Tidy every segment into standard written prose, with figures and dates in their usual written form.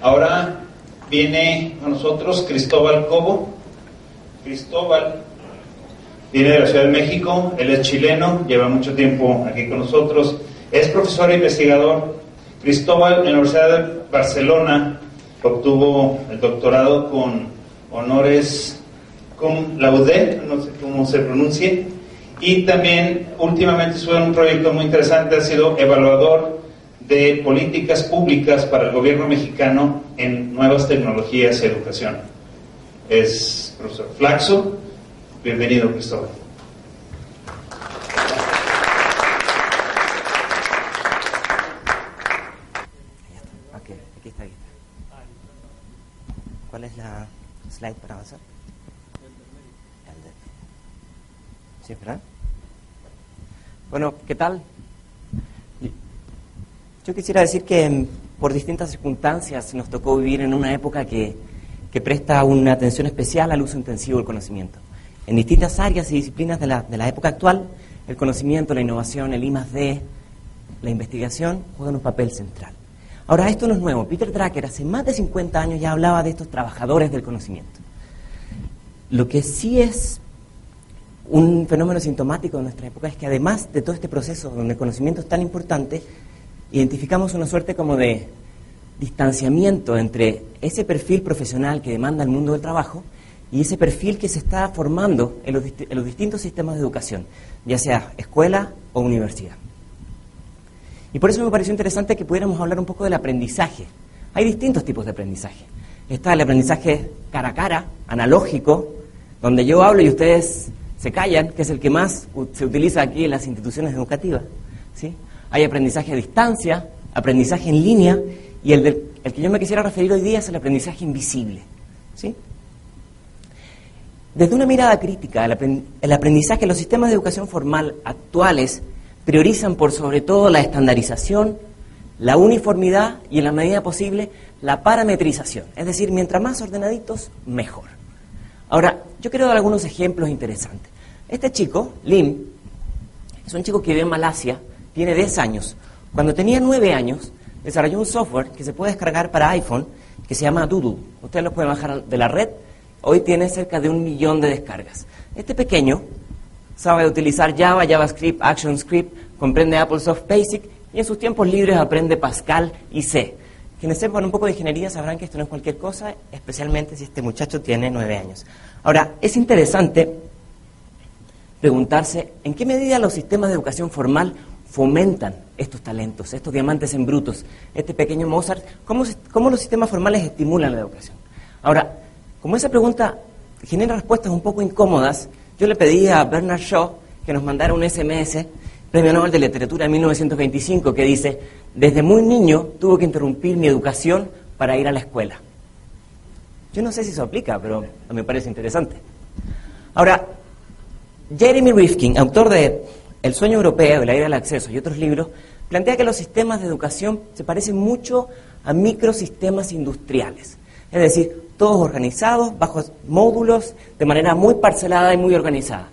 Ahora viene con nosotros Cristóbal Cobo. Cristóbal viene de la Ciudad de México, él es chileno, lleva mucho tiempo aquí con nosotros, es profesor e investigador. Cristóbal en la Universidad de Barcelona obtuvo el doctorado con honores cum laude, no sé cómo se pronuncie, y también últimamente estuvo en un proyecto muy interesante, ha sido evaluador de políticas públicas para el gobierno mexicano en nuevas tecnologías y educación. Es profesor Flaxo. Bienvenido, Cristóbal. Ok, aquí está. ¿Cuál es la slide para avanzar? ¿Sí, verdad? Bueno, ¿qué tal? Yo quisiera decir que por distintas circunstancias nos tocó vivir en una época que presta una atención especial al uso intensivo del conocimiento. En distintas áreas y disciplinas de la época actual, el conocimiento, la innovación, el I+D, la investigación juegan un papel central. Ahora, esto no es nuevo. Peter Drucker hace más de 50 años ya hablaba de estos trabajadores del conocimiento. Lo que sí es un fenómeno sintomático de nuestra época es que además de todo este proceso donde el conocimiento es tan importante, identificamos una suerte como de distanciamiento entre ese perfil profesional que demanda el mundo del trabajo y ese perfil que se está formando en los distintos sistemas de educación, ya sea escuela o universidad. Y por eso me pareció interesante que pudiéramos hablar un poco del aprendizaje. Hay distintos tipos de aprendizaje. Está el aprendizaje cara a cara, analógico, donde yo hablo y ustedes se callan, que es el que más se utiliza aquí en las instituciones educativas, ¿sí? Hay aprendizaje a distancia, aprendizaje en línea, y el que yo me quisiera referir hoy día es el aprendizaje invisible, ¿sí? Desde una mirada crítica, el aprendizaje, los sistemas de educación formal actuales priorizan por sobre todo la estandarización, la uniformidad y, en la medida posible, la parametrización. Es decir, mientras más ordenaditos, mejor. Ahora, yo quiero dar algunos ejemplos interesantes. Este chico, Lim, es un chico que vive en Malasia, tiene 10 años. Cuando tenía 9 años, desarrolló un software que se puede descargar para iPhone, que se llama Doodle. Ustedes lo pueden bajar de la red. Hoy tiene cerca de 1 millón de descargas. Este pequeño sabe utilizar Java, JavaScript, ActionScript, comprende Applesoft Basic y en sus tiempos libres aprende Pascal y C. Quienes sepan un poco de ingeniería sabrán que esto no es cualquier cosa, especialmente si este muchacho tiene 9 años. Ahora, es interesante preguntarse en qué medida los sistemas de educación formal fomentan estos talentos, estos diamantes en brutos, este pequeño Mozart, cómo los sistemas formales estimulan la educación. Ahora, como esa pregunta genera respuestas un poco incómodas, yo le pedí a Bernard Shaw que nos mandara un SMS, Premio Nobel de Literatura en 1925, que dice: desde muy niño tuve que interrumpir mi educación para ir a la escuela. Yo no sé si eso aplica, pero me parece interesante. Ahora, Jeremy Rifkin, autor de El sueño europeo, La era del acceso y otros libros, plantea que los sistemas de educación se parecen mucho a microsistemas industriales. Es decir, todos organizados, bajo módulos, de manera muy parcelada y muy organizada.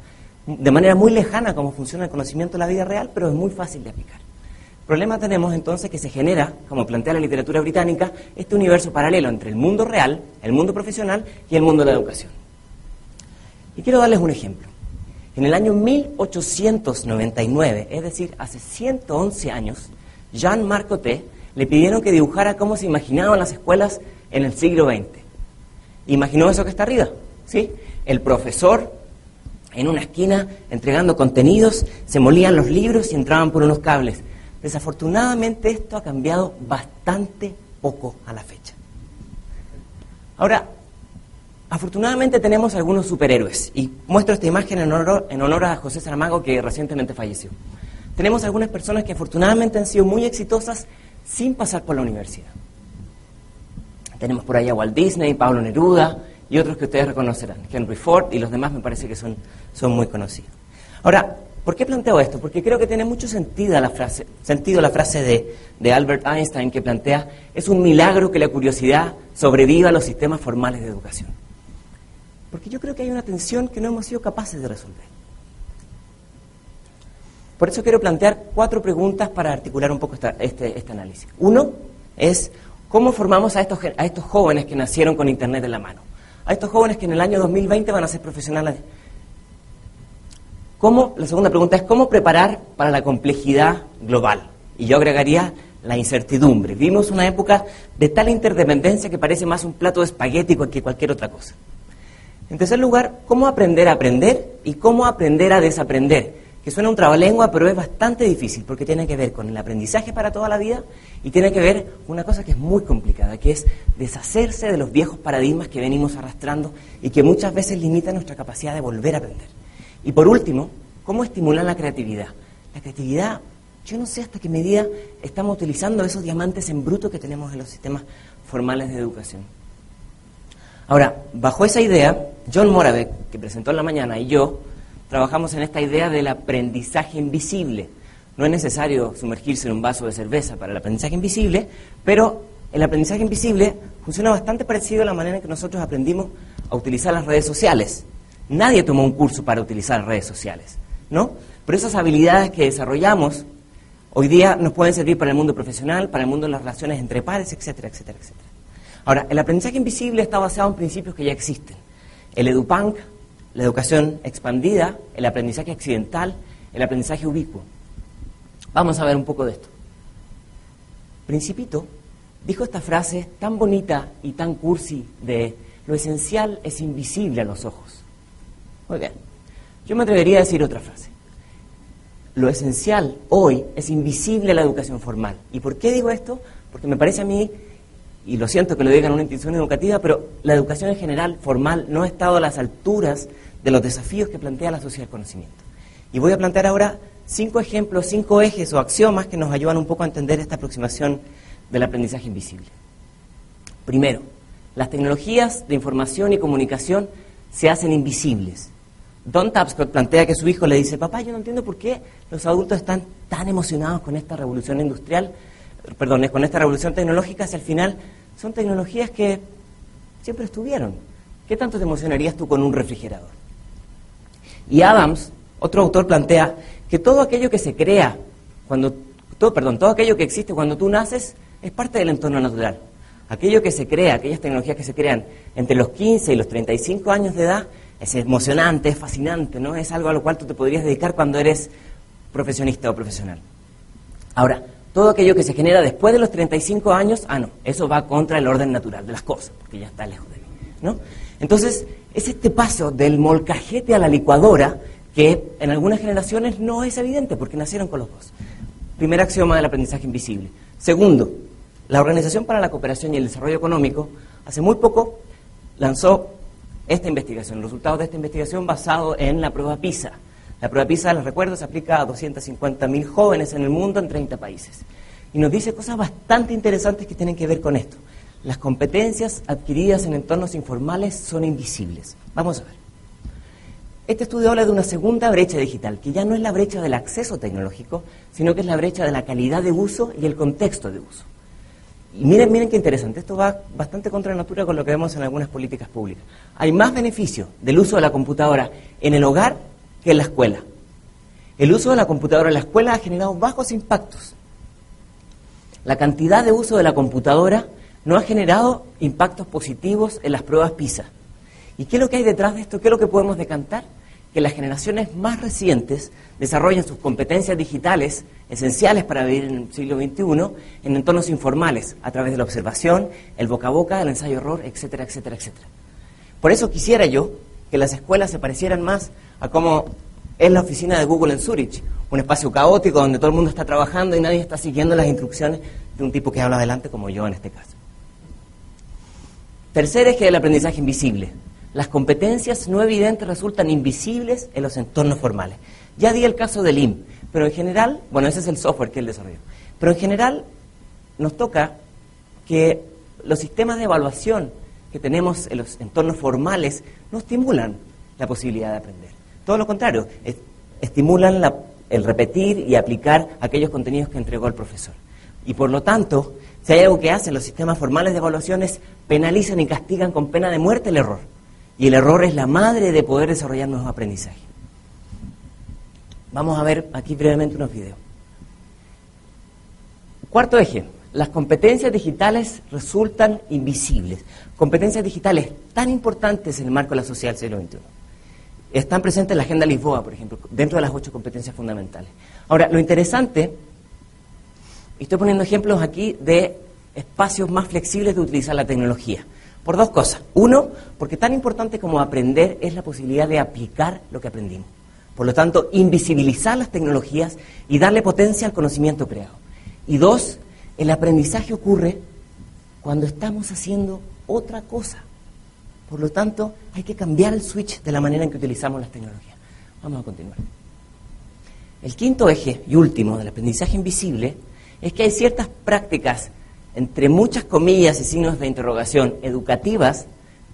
De manera muy lejana como funciona el conocimiento en la vida real, pero es muy fácil de aplicar. El problema tenemos entonces que se genera, como plantea la literatura británica, este universo paralelo entre el mundo real, el mundo profesional y el mundo de la educación. Y quiero darles un ejemplo. En el año 1899, es decir, hace 111 años, Jean-Marc Coté le pidieron que dibujara cómo se imaginaban las escuelas en el siglo XX. ¿Imaginó eso que está arriba? ¿Sí? El profesor en una esquina entregando contenidos, se molían los libros y entraban por unos cables. Desafortunadamente esto ha cambiado bastante poco a la fecha. Ahora, afortunadamente tenemos algunos superhéroes, y muestro esta imagen en honor a José Saramago, que recientemente falleció. Tenemos algunas personas que afortunadamente han sido muy exitosas sin pasar por la universidad. Tenemos por ahí a Walt Disney, Pablo Neruda y otros que ustedes reconocerán, Henry Ford, y los demás me parece que son muy conocidos. Ahora, ¿por qué planteo esto? Porque creo que tiene mucho sentido la frase de Albert Einstein, que plantea: es un milagro que la curiosidad sobreviva a los sistemas formales de educación. Porque yo creo que hay una tensión que no hemos sido capaces de resolver. Por eso quiero plantear 4 preguntas para articular un poco este análisis. Uno es: ¿cómo formamos a estos jóvenes que nacieron con Internet en la mano? A estos jóvenes que en el año 2020 van a ser profesionales. La segunda pregunta es, ¿cómo preparar para la complejidad global? Y yo agregaría la incertidumbre. Vivimos una época de tal interdependencia que parece más un plato de espagueti que cualquier otra cosa. En tercer lugar, ¿cómo aprender a aprender y cómo aprender a desaprender? Que suena un trabalengua, pero es bastante difícil porque tiene que ver con el aprendizaje para toda la vida y tiene que ver con una cosa que es muy complicada, que es deshacerse de los viejos paradigmas que venimos arrastrando y que muchas veces limitan nuestra capacidad de volver a aprender. Y por último, ¿cómo estimular la creatividad? La creatividad, yo no sé hasta qué medida estamos utilizando esos diamantes en bruto que tenemos en los sistemas formales de educación. Ahora, bajo esa idea, John Moravec, que presentó en la mañana, y yo trabajamos en esta idea del aprendizaje invisible. No es necesario sumergirse en un vaso de cerveza para el aprendizaje invisible, pero el aprendizaje invisible funciona bastante parecido a la manera en que nosotros aprendimos a utilizar las redes sociales. Nadie tomó un curso para utilizar redes sociales, ¿no? Pero esas habilidades que desarrollamos hoy día nos pueden servir para el mundo profesional, para el mundo de las relaciones entre pares, etcétera, etcétera, etcétera. Ahora, el aprendizaje invisible está basado en principios que ya existen. El EduPunk, la educación expandida, el aprendizaje accidental, el aprendizaje ubicuo. Vamos a ver un poco de esto. Principito dijo esta frase tan bonita y tan cursi de lo esencial es invisible a los ojos. Muy bien. Yo me atrevería a decir otra frase. Lo esencial hoy es invisible a la educación formal. ¿Y por qué digo esto? Porque me parece a mí, y lo siento que lo digan en una institución educativa, pero la educación en general formal no ha estado a las alturas de los desafíos que plantea la sociedad del conocimiento. Y voy a plantear ahora 5 ejemplos, 5 ejes o axiomas que nos ayudan un poco a entender esta aproximación del aprendizaje invisible. Primero, las tecnologías de información y comunicación se hacen invisibles. Don Tapscott plantea que su hijo le dice, papá, yo no entiendo por qué los adultos están tan emocionados con esta revolución industrial, con esta revolución tecnológica, si al final son tecnologías que siempre estuvieron. ¿Qué tanto te emocionarías tú con un refrigerador? Y Adams, otro autor, plantea que todo aquello que se crea, todo aquello que existe cuando tú naces, es parte del entorno natural. Aquello que se crea, aquellas tecnologías que se crean entre los 15 y los 35 años de edad, es emocionante, es fascinante, ¿no? Es algo a lo cual tú te podrías dedicar cuando eres profesionista o profesional. Ahora, todo aquello que se genera después de los 35 años, no, eso va contra el orden natural de las cosas, porque ya está lejos de mí, ¿no? Entonces, es este paso del molcajete a la licuadora que en algunas generaciones no es evidente, porque nacieron con los dos. Primer axioma del aprendizaje invisible. Segundo, la Organización para la Cooperación y el Desarrollo Económico hace muy poco lanzó esta investigación, los resultados de esta investigación basado en la prueba PISA. La prueba PISA, les recuerdo, se aplica a 250.000 jóvenes en el mundo en 30 países. Y nos dice cosas bastante interesantes que tienen que ver con esto. Las competencias adquiridas en entornos informales son invisibles. Vamos a ver. Este estudio habla de una segunda brecha digital, que ya no es la brecha del acceso tecnológico, sino que es la brecha de la calidad de uso y el contexto de uso. Y miren qué interesante, esto va bastante contra natura con lo que vemos en algunas políticas públicas. Hay más beneficio del uso de la computadora en el hogar que en la escuela. El uso de la computadora en la escuela ha generado bajos impactos. La cantidad de uso de la computadora no ha generado impactos positivos en las pruebas PISA. ¿Y qué es lo que hay detrás de esto? ¿Qué es lo que podemos decantar? Que las generaciones más recientes desarrollen sus competencias digitales esenciales para vivir en el siglo XXI en entornos informales, a través de la observación, el boca a boca, el ensayo-error, etcétera, etcétera, etcétera. Por eso quisiera yo que las escuelas se parecieran más a cómo es la oficina de Google en Zurich, un espacio caótico donde todo el mundo está trabajando y nadie está siguiendo las instrucciones de un tipo que habla adelante como yo en este caso. Tercer eje del aprendizaje invisible. Las competencias no evidentes resultan invisibles en los entornos formales. Ya di el caso del IM, pero en general, ese es el software que él desarrolló, pero en general nos toca que los sistemas de evaluación que tenemos en los entornos formales no estimulan la posibilidad de aprender. Todo lo contrario, estimulan el repetir y aplicar aquellos contenidos que entregó el profesor. Y por lo tanto, si hay algo que hacen los sistemas formales de evaluación es penalizan y castigan con pena de muerte el error. Y el error es la madre de poder desarrollar nuevos aprendizajes. Vamos a ver aquí brevemente unos videos. Cuarto eje, las competencias digitales resultan invisibles. Competencias digitales tan importantes en el marco de la sociedad del siglo XXI. Están presentes en la Agenda Lisboa, por ejemplo, dentro de las 8 competencias fundamentales. Ahora, lo interesante, y estoy poniendo ejemplos aquí de espacios más flexibles de utilizar la tecnología, por 2 cosas. Uno, porque tan importante como aprender es la posibilidad de aplicar lo que aprendimos. Por lo tanto, invisibilizar las tecnologías y darle potencia al conocimiento creado. Y 2, el aprendizaje ocurre cuando estamos haciendo otra cosa. Por lo tanto, hay que cambiar el switch de la manera en que utilizamos las tecnologías. Vamos a continuar. El quinto eje y último del aprendizaje invisible es que hay ciertas prácticas, entre muchas comillas y signos de interrogación, educativas,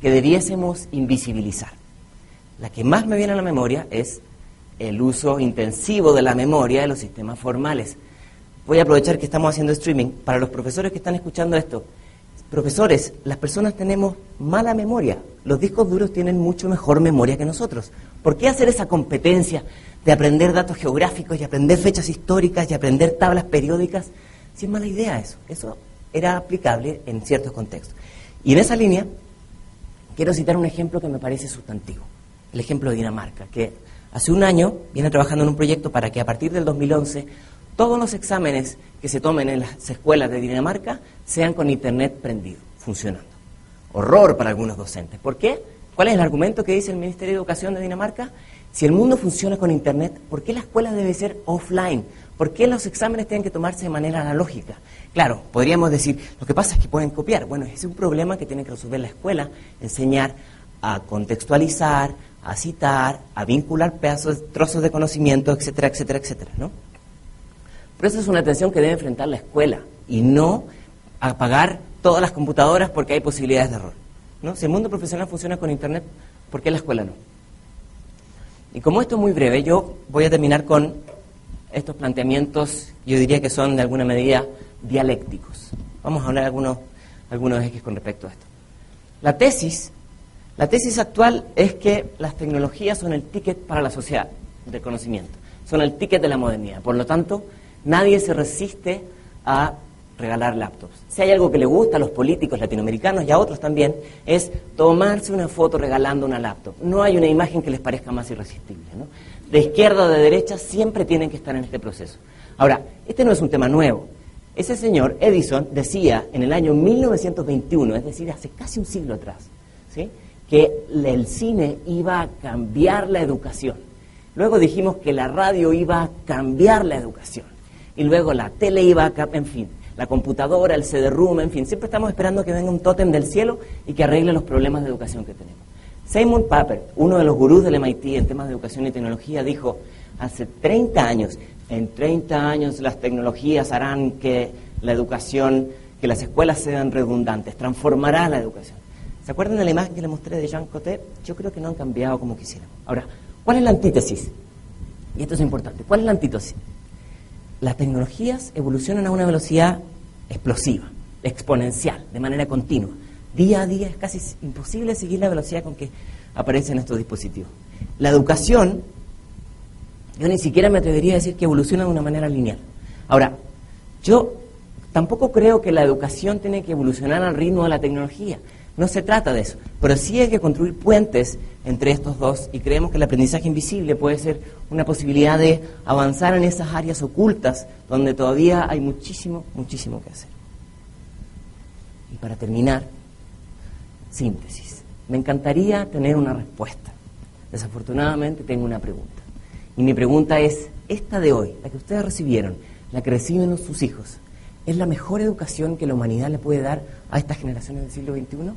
que debiésemos invisibilizar. La que más me viene a la memoria es el uso intensivo de la memoria de los sistemas formales. Voy a aprovechar que estamos haciendo streaming. Para los profesores que están escuchando esto, profesores, las personas tenemos mala memoria. Los discos duros tienen mucho mejor memoria que nosotros. ¿Por qué hacer esa competencia de aprender datos geográficos y aprender fechas históricas y aprender tablas periódicas? Si es mala idea eso. Eso era aplicable en ciertos contextos. Y en esa línea, quiero citar un ejemplo que me parece sustantivo. El ejemplo de Dinamarca, que hace un año viene trabajando en un proyecto para que a partir del 2011 todos los exámenes que se tomen en las escuelas de Dinamarca sean con Internet prendido, funcionando. Horror para algunos docentes. ¿Por qué? ¿Cuál es el argumento que dice el Ministerio de Educación de Dinamarca? Si el mundo funciona con Internet, ¿por qué la escuela debe ser offline? ¿Por qué los exámenes tienen que tomarse de manera analógica? Claro, podríamos decir, lo que pasa es que pueden copiar. Bueno, ese es un problema que tiene que resolver la escuela, enseñar a contextualizar, a citar, a vincular trozos de conocimiento, etcétera, etcétera, etcétera, ¿no? Pero esa es una tensión que debe enfrentar la escuela y no apagar todas las computadoras porque hay posibilidades de error, ¿no? Si el mundo profesional funciona con Internet, ¿por qué la escuela no? Y como esto es muy breve, yo voy a terminar con estos planteamientos, yo diría que son de alguna medida dialécticos. Vamos a hablar de algunos ejes con respecto a esto. La tesis actual es que las tecnologías son el ticket para la sociedad del conocimiento, son el ticket de la modernidad. Por lo tanto, nadie se resiste a regalar laptops. Si hay algo que le gusta a los políticos latinoamericanos y a otros también, es tomarse una foto regalando una laptop. No hay una imagen que les parezca más irresistible, ¿no? De izquierda o de derecha siempre tienen que estar en este proceso. Ahora, este no es un tema nuevo. Ese señor Edison decía en el año 1921, es decir, hace casi un siglo atrás, ¿sí?, que el cine iba a cambiar la educación. Luego dijimos que la radio iba a cambiar la educación. Y luego la tele iba a cambiar, en fin, la computadora, el CD-ROOM, en fin. Siempre estamos esperando que venga un tótem del cielo y que arregle los problemas de educación que tenemos. Seymour Papert, uno de los gurús del MIT en temas de educación y tecnología, dijo hace 30 años, en 30 años las tecnologías harán que la educación, que las escuelas sean redundantes, transformará la educación. ¿Se acuerdan de la imagen que les mostré de Jean Coté? Yo creo que no han cambiado como quisiéramos. Ahora, ¿cuál es la antítesis? Y esto es importante. ¿Cuál es la antítesis? Las tecnologías evolucionan a una velocidad explosiva, exponencial, de manera continua. Día a día es casi imposible seguir la velocidad con que aparecen estos dispositivos. La educación, yo ni siquiera me atrevería a decir que evoluciona de una manera lineal. Ahora, yo tampoco creo que la educación tiene que evolucionar al ritmo de la tecnología. No se trata de eso, pero sí hay que construir puentes entre estos dos y creemos que el aprendizaje invisible puede ser una posibilidad de avanzar en esas áreas ocultas donde todavía hay muchísimo, muchísimo que hacer. Y para terminar, síntesis. Me encantaría tener una respuesta. Desafortunadamente tengo una pregunta. Y mi pregunta es, esta de hoy, la que ustedes recibieron, la que reciben sus hijos, ¿es la mejor educación que la humanidad le puede dar a estas generaciones del siglo XXI?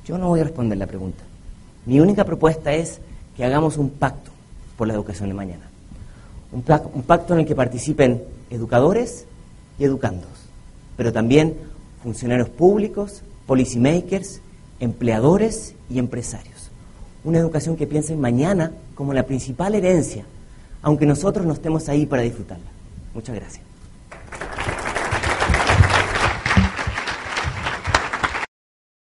Yo no voy a responder la pregunta. Mi única propuesta es que hagamos un pacto por la educación de mañana. Un pacto en el que participen educadores y educandos, pero también funcionarios públicos, policymakers, empleadores y empresarios. Una educación que piense en mañana como la principal herencia, aunque nosotros no estemos ahí para disfrutarla. Muchas gracias.